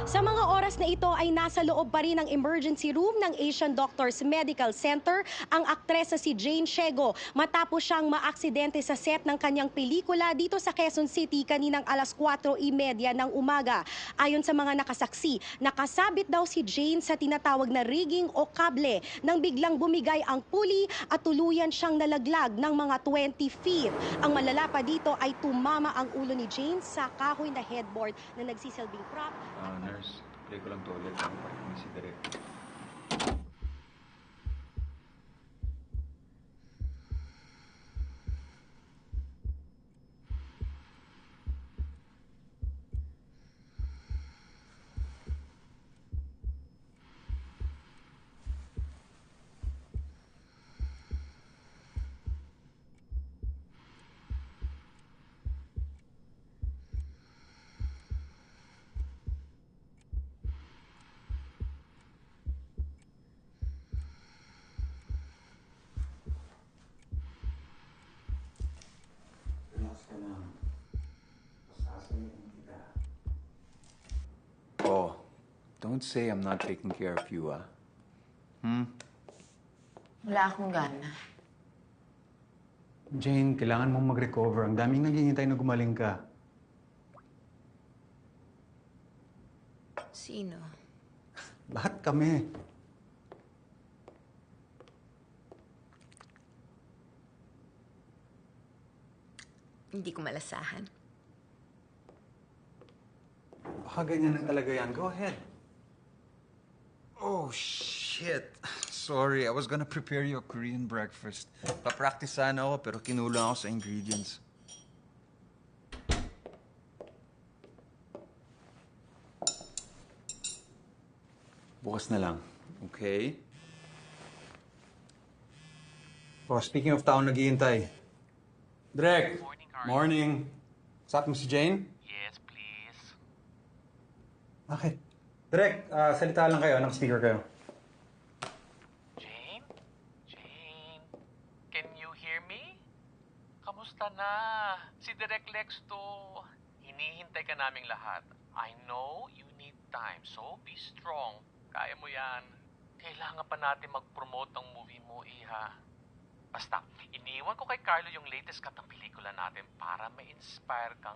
Sa mga oras na ito ay nasa loob pa rin ng emergency room ng Asian Doctors Medical Center ang aktres na si Jane Siego matapos siyang maaksidente sa set ng kanyang pelikula dito sa Quezon City kaninang alas 4:30 ng umaga. Ayon sa mga nakasaksi, nakasabit daw si Jane sa tinatawag na rigging o kable nang biglang bumigay ang pulley at tuluyan siyang nalaglag ng mga 20 feet. Ang malala pa dito ay tumama ang ulo ni Jane sa kahoy na headboard na nagsisilbing prop. Nurse, play ko lang to ulit. Ang parang si Direk. Oh, don't say I'm not taking care of you, ah. Wala akong gana. Jane, kailangan mong mag-recover. Ang daming naghihintay na gumaling ka. Sino? Lahat kami. Hindi ko malasahan. Baka ganyan na talaga yan. Go ahead. Oh, shit. Sorry, I was gonna prepare you a Korean breakfast. Pa-practice sana ako, pero kinulang ako sa ingredients. Bukas na lang. Okay? Oh, speaking of taong naghihintay. Drek! Morning, Carl. Morning. Usap mo si Jane? Yes, please. Bakit? Drek, salita lang kayo. Naka-speaker kayo. Jane? Jane? Can you hear me? Kamusta na? Si Direk Lex to. Hinihintay ka naming lahat. I know you need time, so be strong. Kaya mo yan. Kailangan pa natin mag-promote ng movie mo, Iha. Basta, iniwan ko kay Carlo yung latest cut ng pelikula natin para ma-inspire kang